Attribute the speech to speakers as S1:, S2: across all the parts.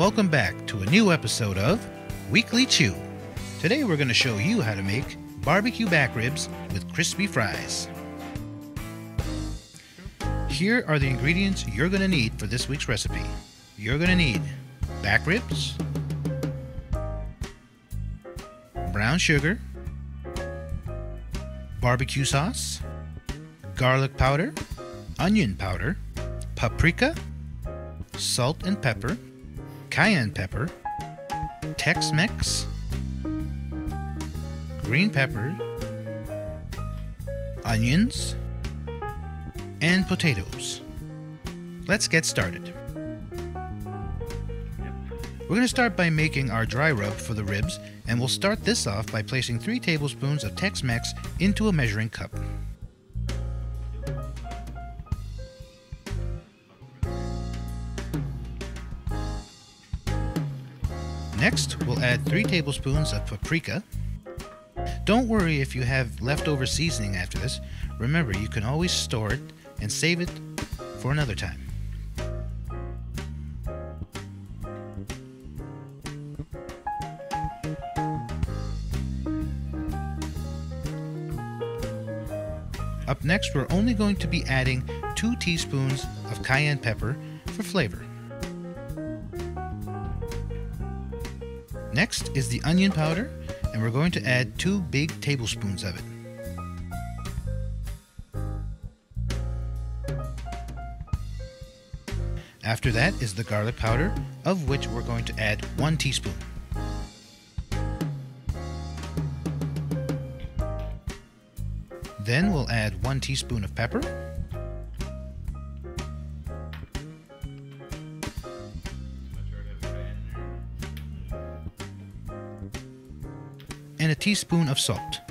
S1: welcome back to a new episode of Weekly Chew. Today we're going to show you how to make barbecue back ribs with crispy fries. Here are the ingredients you're going to need for this week's recipe. You're going to need back ribs, brown sugar, barbecue sauce, garlic powder, onion powder, paprika, salt and pepper, cayenne pepper, Tex-Mex, green pepper, onions, and potatoes. Let's get started. We're going to start by making our dry rub for the ribs, and we'll start this off by placing 3 tablespoons of Tex-Mex into a measuring cup. Next, we'll add 3 tablespoons of paprika. Don't worry if you have leftover seasoning after this. Remember, you can always store it and save it for another time. Up next, we're only going to be adding 2 teaspoons of cayenne pepper for flavor. Next is the onion powder, and we're going to add 2 big tablespoons of it. After that is the garlic powder, of which we're going to add 1 teaspoon. Then we'll add 1 teaspoon of pepper, and a teaspoon of salt.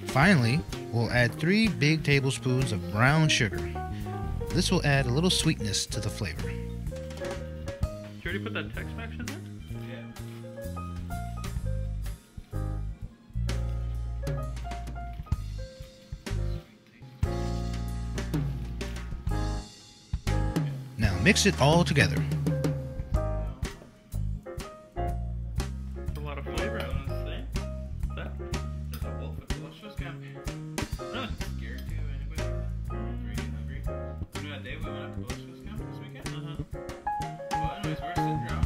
S1: Finally, we'll add 3 big tablespoons of brown sugar. This will add a little sweetness to the flavor.
S2: Did you already put that Tex-Mex in there?
S1: Now mix it all together.
S2: That's a lot of flavor, I want to say. What's that?
S3: There's a wolf at the Delicious camp. Really? Scared to anybody? Hungry? You know that day we went up to Delicious camp this weekend? Well, anyways, we're sitting around.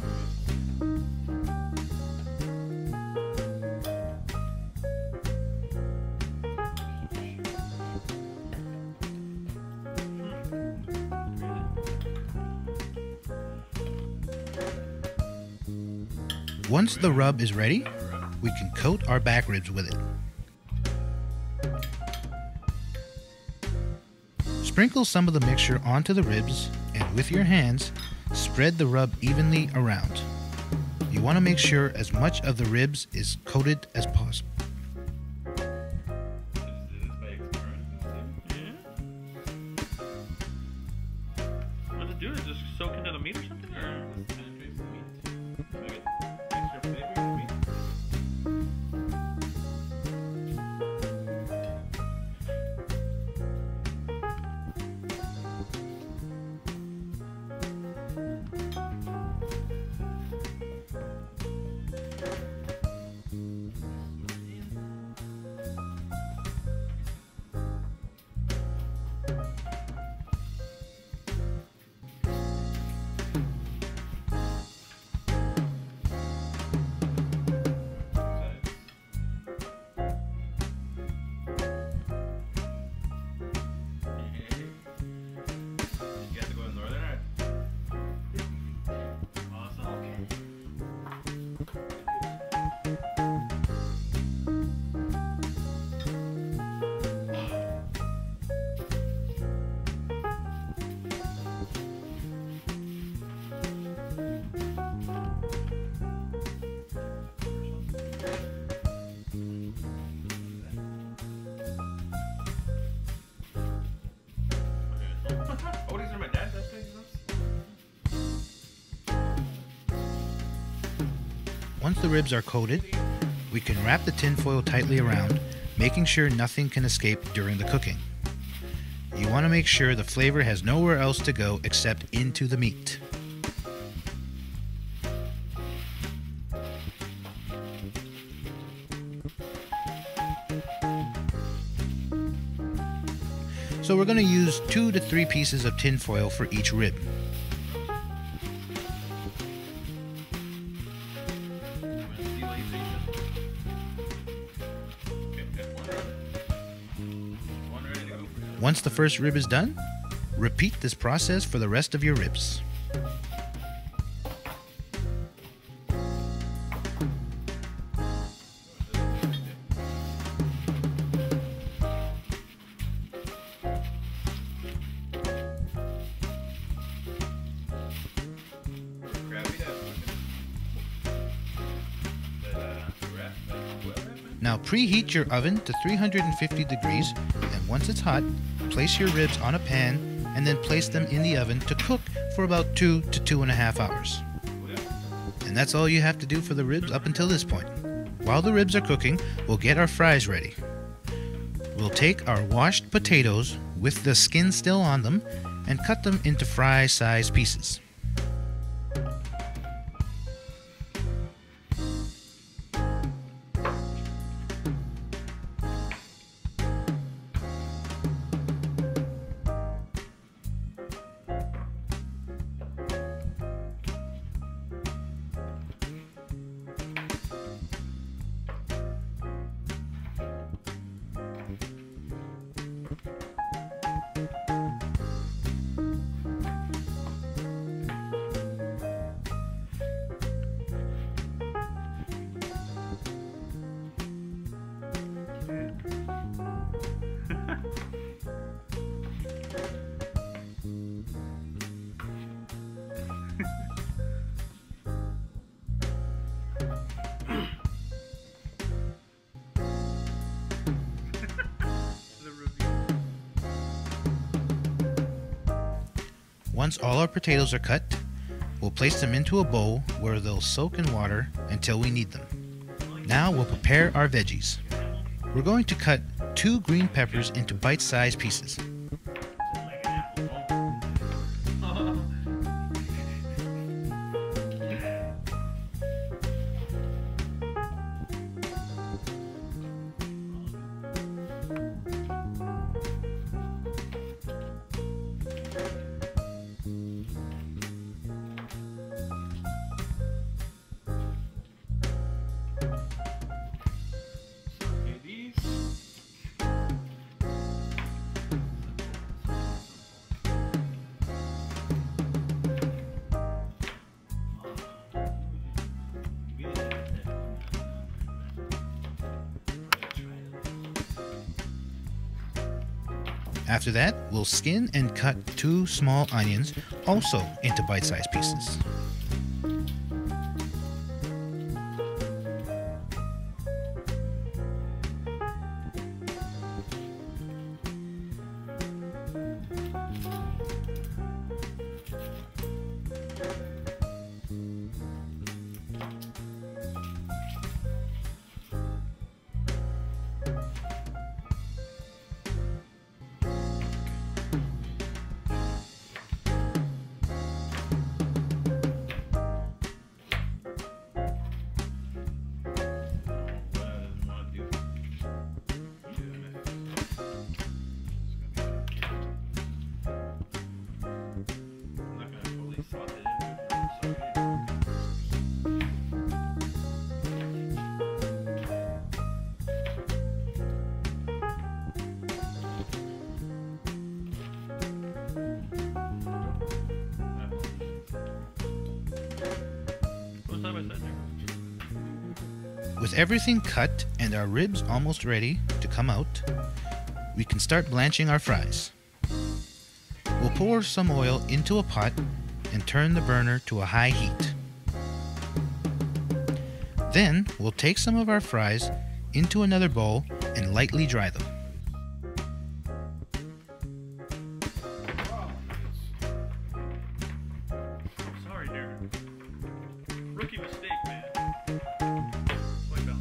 S1: Once the rub is ready, we can coat our back ribs with it. Sprinkle some of the mixture onto the ribs, and with your hands, spread the rub evenly around. You want to make sure as much of the ribs is coated as possible.
S2: What does it do? Does it just soak into the meat or something? Or?
S1: Once the ribs are coated, we can wrap the tin foil tightly around, making sure nothing can escape during the cooking. You want to make sure the flavor has nowhere else to go except into the meat. So we're going to use 2 to 3 pieces of tin foil for each rib. Once the first rib is done, repeat this process for the rest of your ribs. Now preheat your oven to 350 degrees, and once it's hot, place your ribs on a pan and then place them in the oven to cook for about 2 to 2.5 hours. And that's all you have to do for the ribs up until this point. While the ribs are cooking, we'll get our fries ready. We'll take our washed potatoes with the skin still on them and cut them into fry-sized pieces. Once all our potatoes are cut, we'll place them into a bowl where they'll soak in water until we need them. Now we'll prepare our veggies. We're going to cut 2 green peppers into bite-sized pieces. After that, we'll skin and cut 2 small onions, also into bite-sized pieces. With everything cut and our ribs almost ready to come out, we can start blanching our fries. We'll pour some oil into a pot and turn the burner to a high heat. Then we'll take some of our fries into another bowl and lightly dry them.
S2: Sorry, dude. Rookie mistake, man. Wipe out.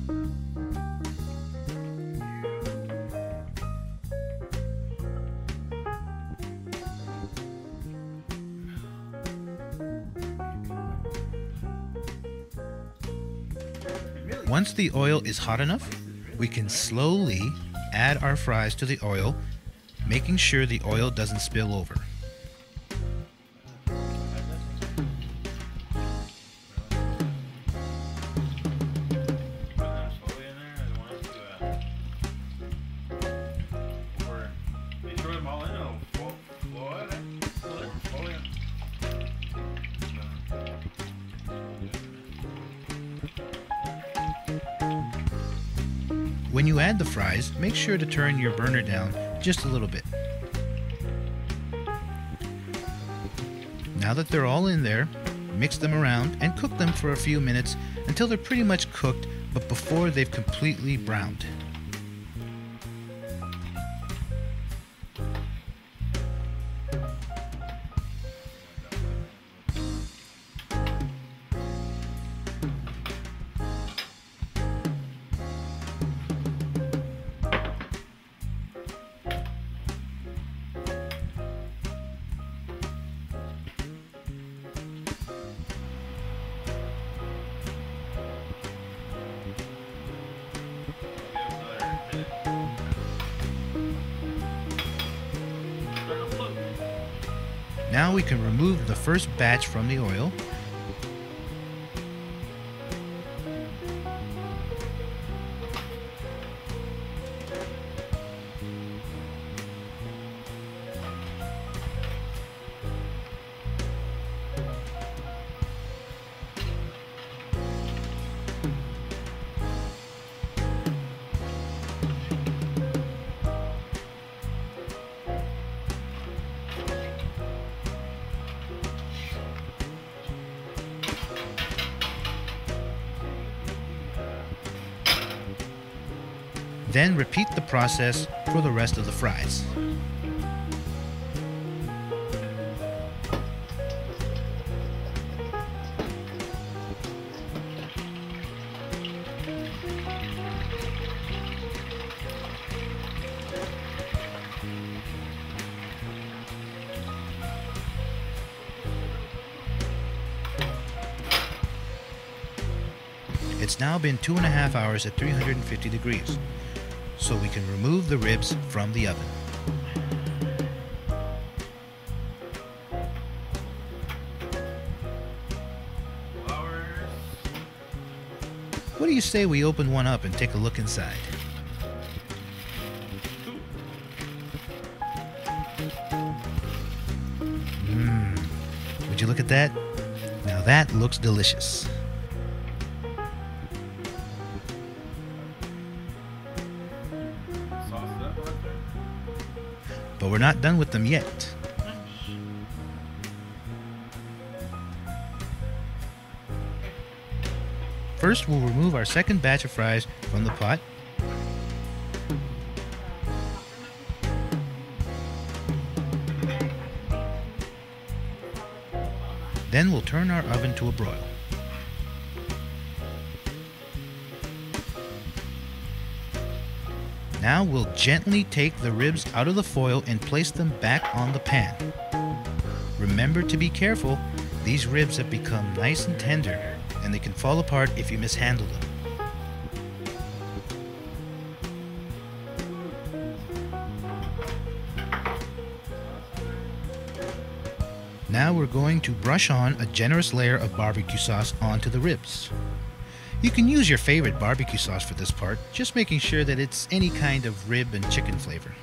S1: Once the oil is hot enough, we can slowly add our fries to the oil, making sure the oil doesn't spill over. When you add the fries, make sure to turn your burner down just a little bit. Now that they're all in there, mix them around and cook them for a few minutes until they're pretty much cooked, but before they've completely browned. Now we can remove the first batch from the oil. Then repeat the process for the rest of the fries. It's now been 2.5 hours at 350 degrees, so we can remove the ribs from the oven. What do you say we open one up and take a look inside? Would you look at that? Now that looks delicious. But we're not done with them yet. First, we'll remove our second batch of fries from the pot. Then we'll turn our oven to a broil. Now we'll gently take the ribs out of the foil and place them back on the pan. Remember to be careful, these ribs have become nice and tender and they can fall apart if you mishandle them. Now we're going to brush on a generous layer of barbecue sauce onto the ribs. You can use your favorite barbecue sauce for this part, just making sure that it's any kind of rib and chicken flavor.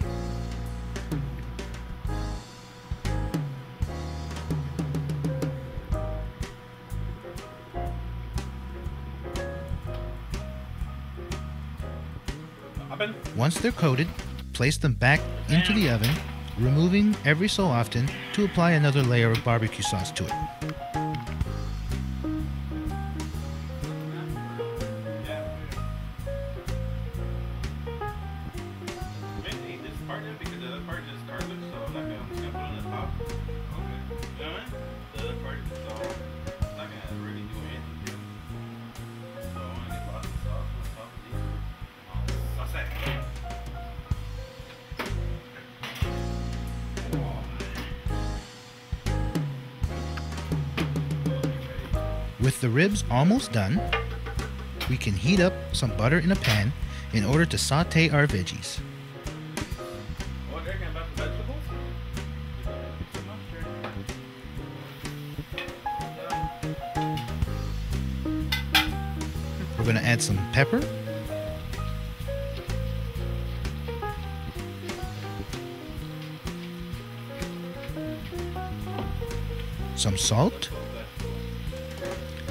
S1: Once they're coated, place them back into the oven, removing every so often to apply another layer of barbecue sauce to it. With the ribs almost done, we can heat up some butter in a pan in order to saute our veggies.
S3: What, they're going about the vegetables?
S1: We're going to add some pepper, some salt,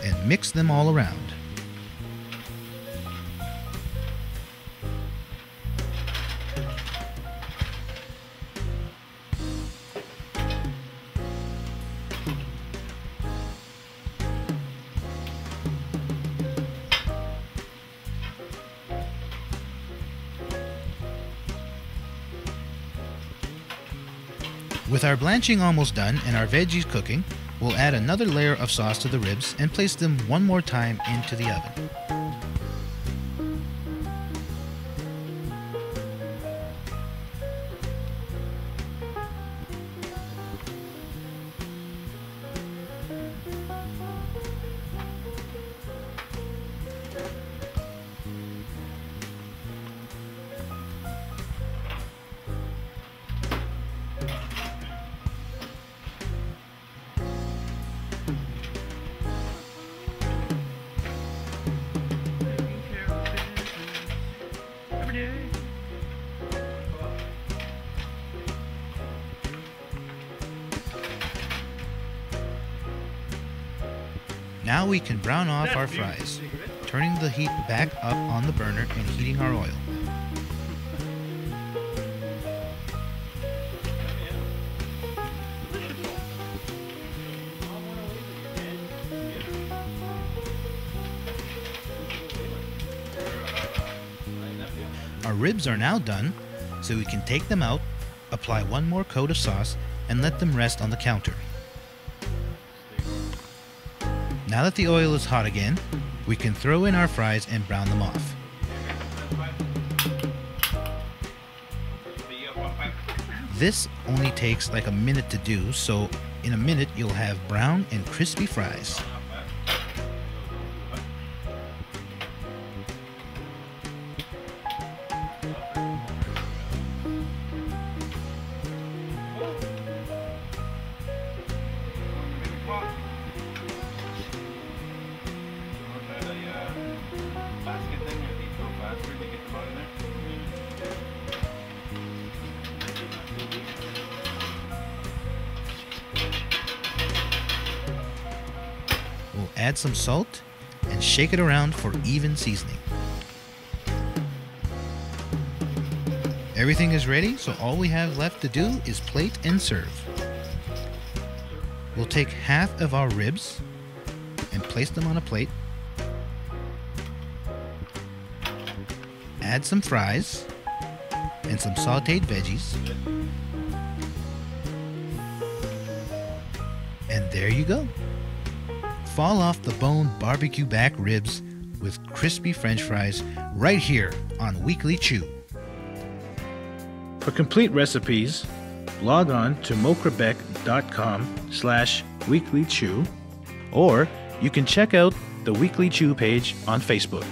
S1: and mix them all around. With our blanching almost done and our veggies cooking, we'll add another layer of sauce to the ribs and place them one more time into the oven. Now we can brown off our fries, turning the heat back up on the burner and heating our oil. Our ribs are now done, so we can take them out, apply one more coat of sauce, and let them rest on the counter. Now that the oil is hot again, we can throw in our fries and brown them off. This only takes like a minute to do, so in a minute you'll have brown and crispy fries. We'll add some salt and shake it around for even seasoning. Everything is ready, so all we have left to do is plate and serve. We'll take half of our ribs and place them on a plate. Add some fries and some sauteed veggies. And there you go. Fall off the bone barbecue back ribs with crispy French fries right here on Weekly Chew. For complete recipes, log on to mocrebec.com/weeklychew, or you can check out the Weekly Chew page on Facebook.